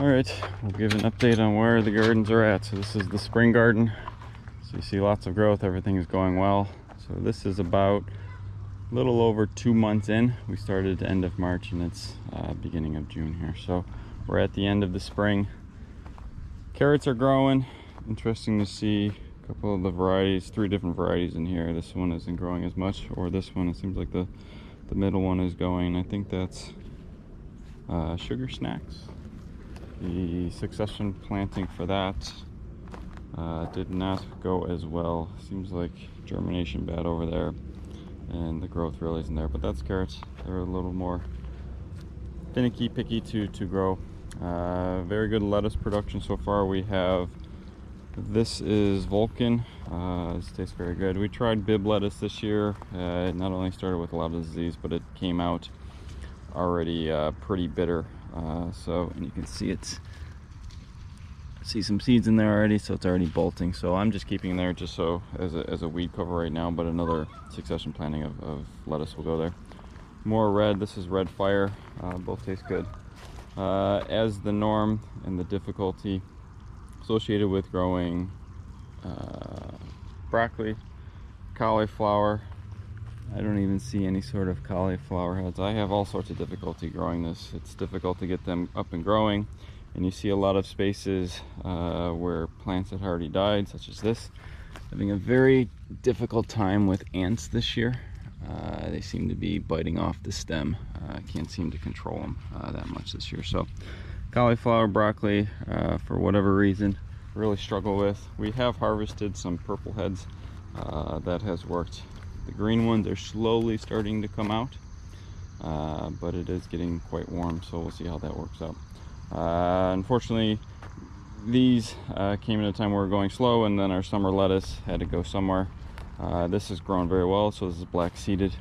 All right, we'll give an update on where the gardens are at. So this is the spring garden. So you see lots of growth, everything is going well. So this is about a little over 2 months in. We started end of March and it's beginning of June here. So we're at the end of the spring. Carrots are growing. Interesting to see a couple of the varieties, 3 different varieties in here. This one isn't growing as much, or this one, it seems like the middle one is going. I think that's sugar snacks. The succession planting for that did not go as well. Seems like germination bad over there, and the growth really isn't there. But that's carrots. They're a little more finicky, picky to grow. Very good lettuce production so far. We have, this is Vulcan. This tastes very good. We tried Bib Lettuce this year. It not only started with a lot of disease, but it came out already pretty bitter. And you can see see some seeds in there already, so it's already bolting. So I'm just keeping it there just so as a weed cover right now, but another succession planting of lettuce will go there. More red. This is Red Fire. Both taste good. As the norm and the difficulty associated with growing broccoli, cauliflower. I don't even see any sort of cauliflower heads. I have all sorts of difficulty growing this. It's difficult to get them up and growing, and you see a lot of spaces where plants had already died, such as this. Having a very difficult time with ants this year. They seem to be biting off the stem. I can't seem to control them that much this year. So cauliflower, broccoli, for whatever reason, really struggle with. We have harvested some purple heads. That has worked. The green ones are slowly starting to come out, but it is getting quite warm, so we'll see how that works out. Unfortunately, these came at a time where we were going slow, and then our summer lettuce had to go somewhere. This has grown very well, so this is black seeded.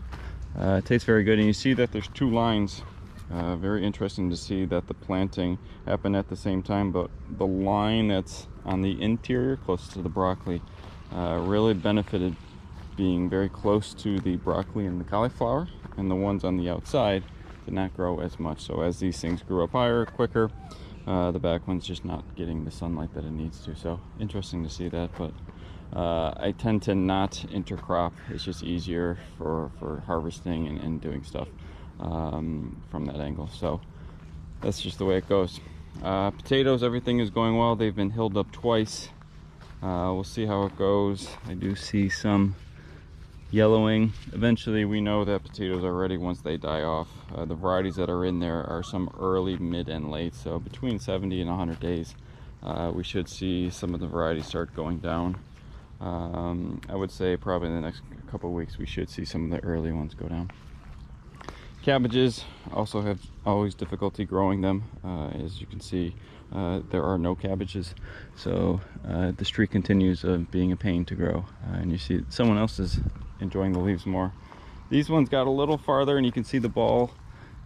It tastes very good, and you see that there's 2 lines. Very interesting to see that the planting happened at the same time, but the line that's on the interior close to the broccoli really benefited being very close to the broccoli and the cauliflower, and the ones on the outside did not grow as much. So as these things grew up higher, quicker, the back one's just not getting the sunlight that it needs to. So interesting to see that, but I tend to not intercrop. It's just easier for harvesting and doing stuff from that angle. So that's just the way it goes. Potatoes, everything is going well. They've been hilled up twice. We'll see how it goes. I do see some yellowing. Eventually we know that potatoes are ready once they die off. The varieties that are in there are some early, mid, and late, so between 70 and 100 days we should see some of the varieties start going down. I would say probably in the next couple of weeks we should see some of the early ones go down. Cabbages also have always difficulty growing them. As you can see, there are no cabbages, so the streak continues of being a pain to grow, and you see someone else is enjoying the leaves more. These ones got a little farther, and you can see the ball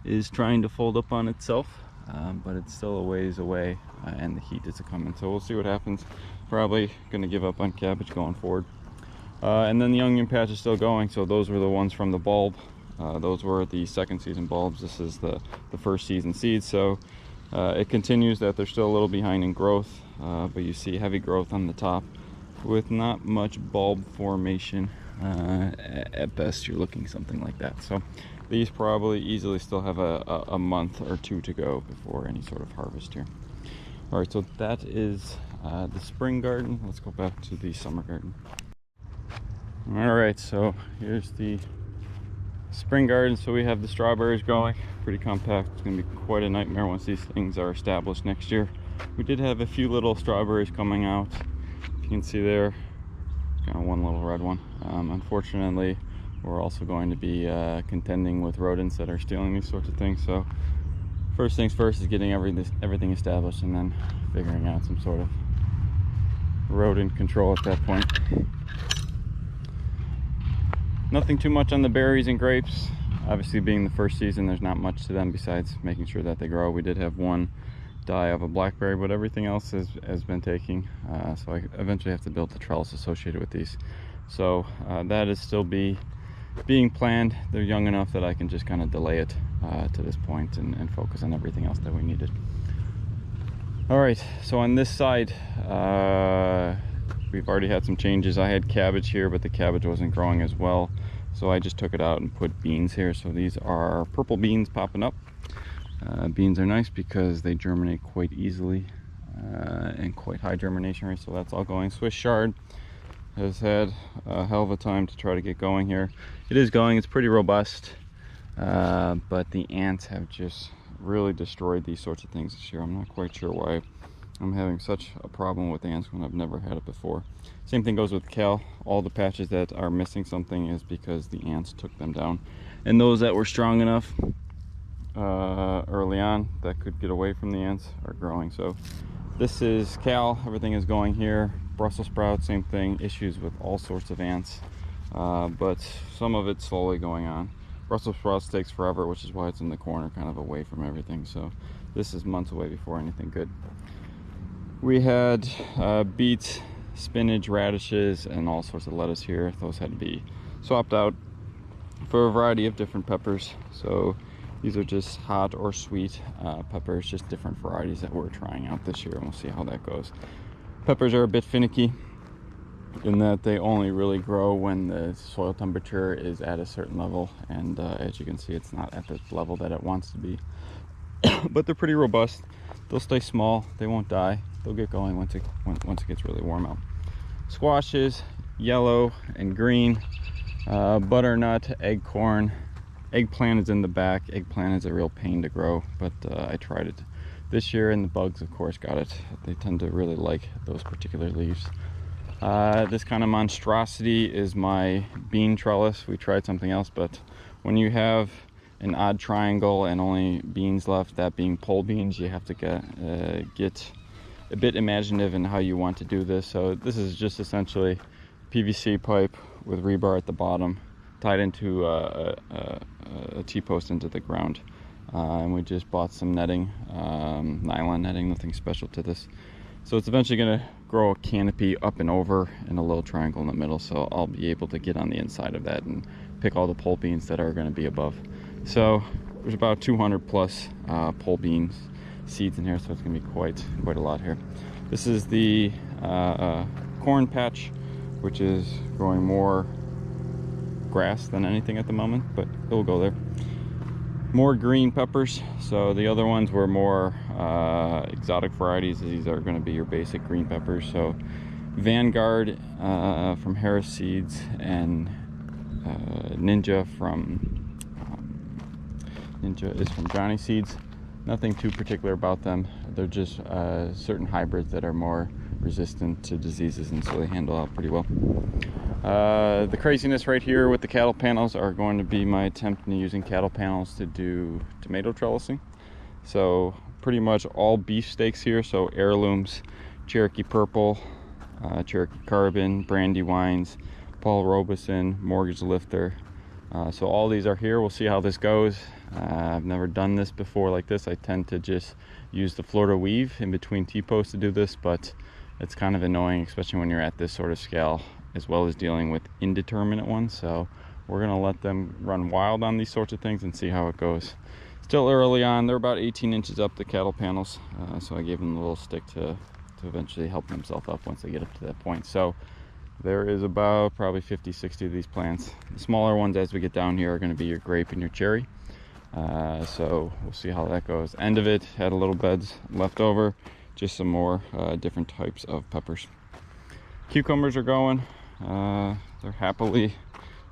is trying to fold up on itself, but it's still a ways away, and the heat is coming, so we'll see what happens. Probably going to give up on cabbage going forward. And then the onion patch is still going, so those were the ones from the bulb. Those were the second season bulbs. This is the first season seeds, so it continues that they're still a little behind in growth, but you see heavy growth on the top with not much bulb formation. At best you're looking something like that. So these probably easily still have a month or 2 to go before any sort of harvest here. All right, so that is the spring garden. Let's go back to the summer garden. All right, so here's the spring garden. So we have the strawberries growing, pretty compact. It's going to be quite a nightmare once these things are established next year. We did have a few little strawberries coming out. You can see there, kind of one little red one. Unfortunately, we're also going to be contending with rodents that are stealing these sorts of things. So first things first is getting everything established, and then figuring out some sort of rodent control at that point. Nothing too much on the berries and grapes. Obviously, being the first season, there's not much to them besides making sure that they grow. We did have one die of a blackberry, but everything else has been taking. So I eventually have to build the trellis associated with these. So that is still being planned. They're young enough that I can just kind of delay it to this point and focus on everything else that we needed. All right, so on this side, we've already had some changes. I had cabbage here, but the cabbage wasn't growing as well, so I just took it out and put beans here. So these are purple beans popping up. Beans are nice because they germinate quite easily and quite high germination rate, so that's all going. Swiss chard has had a hell of a time to try to get going here. It is going, it's pretty robust, but the ants have just really destroyed these sorts of things this year. I'm not quite sure why I'm having such a problem with ants when I've never had it before. Same thing goes with kale. All the patches that are missing something is because the ants took them down, and those that were strong enough early on that could get away from the ants are growing. So this is kale, everything is going here. Brussels sprouts, same thing, issues with all sorts of ants, but some of it's slowly going on. Brussels sprouts takes forever, which is why it's in the corner kind of away from everything, so this is months away before anything good. We had beets, spinach, radishes, and all sorts of lettuce here. Those had to be swapped out for a variety of different peppers. So these are just hot or sweet peppers, just different varieties that we're trying out this year, and we'll see how that goes. Peppers are a bit finicky in that they only really grow when the soil temperature is at a certain level, and as you can see, it's not at the level that it wants to be. But they're pretty robust. They'll stay small, they won't die. They'll get going once it gets really warm out. Squashes, yellow and green, butternut, eggcorn. Eggplant is in the back. Eggplant is a real pain to grow, but I tried it this year, and the bugs, of course, got it. They tend to really like those particular leaves. This kind of monstrosity is my bean trellis. We tried something else, but when you have an odd triangle and only beans left, that being pole beans, you have to get a bit imaginative in how you want to do this. So this is just essentially PVC pipe with rebar at the bottom, tied into a T-post into the ground. And we just bought some netting, nylon netting, nothing special to this. So it's eventually going to grow a canopy up and over and a little triangle in the middle, so I'll be able to get on the inside of that and pick all the pole beans that are going to be above. So there's about 200 plus pole beans seeds in here, so it's going to be quite a lot here. This is the corn patch, which is growing more grass than anything at the moment, but it'll go there. More green peppers. So the other ones were more exotic varieties. These are going to be your basic green peppers. So Vanguard from Harris Seeds, and Ninja is from Johnny Seeds. Nothing too particular about them. They're just certain hybrids that are more resistant to diseases, and so they handle out pretty well. The craziness right here with the cattle panels are going to be my attempt in using cattle panels to do tomato trellising. So pretty much all beef steaks here, so heirlooms, Cherokee Purple, Cherokee Carbon, Brandywines, Paul Robeson, Mortgage Lifter. So all these are here. We'll see how this goes. I've never done this before like this. I tend to just use the Florida weave in between T-posts to do this, but it's kind of annoying, especially when you're at this sort of scale, as well as dealing with indeterminate ones. So we're gonna let them run wild on these sorts of things and see how it goes. Still early on. They're about 18 inches up, the cattle panels, so I gave them a little stick to eventually help themselves up once they get up to that point. So there is about probably 50-60 of these plants. The smaller ones as we get down here are going to be your grape and your cherry. So we'll see how that goes. End of it had a little beds left over, just some more different types of peppers. Cucumbers are going. They're happily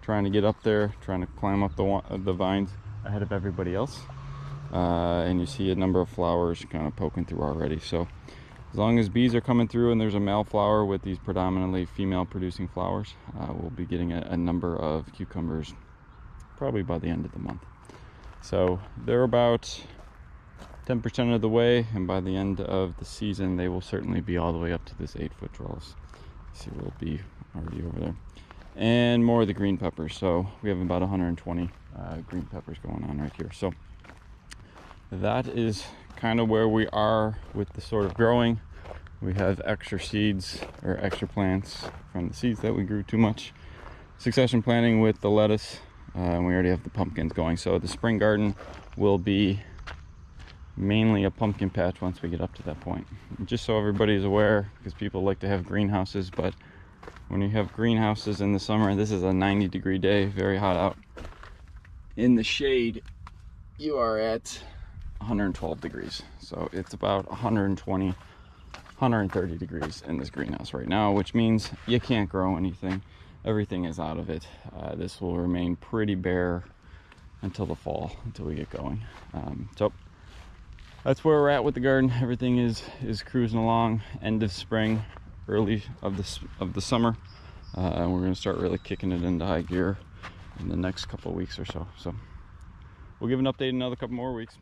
trying to get up there, trying to climb up the vines ahead of everybody else. And you see a number of flowers kind of poking through already. So as long as bees are coming through and there's a male flower with these predominantly female producing flowers, we'll be getting a number of cucumbers probably by the end of the month. So they're about 10% of the way, and by the end of the season they will certainly be all the way up to this 8-foot trellis. See, we'll be already over there. And more of the green peppers. So we have about 120 green peppers going on right here. So that is kind of where we are with the sort of growing. We have extra seeds or extra plants from the seeds that we grew too much. Succession planting with the lettuce, and we already have the pumpkins going. So the spring garden will be mainly a pumpkin patch once we get up to that point. And just so everybody's aware, because people like to have greenhouses, but when you have greenhouses in the summer, this is a 90-degree day, very hot out. In the shade, you are at 112 degrees. So it's about 120, 130 degrees in this greenhouse right now, which means you can't grow anything. Everything is out of it. This will remain pretty bare until the fall, until we get going. So that's where we're at with the garden. Everything is cruising along. End of spring, early of the summer, and we're going to start really kicking it into high gear in the next couple of weeks or so. So we'll give an update in another couple more weeks.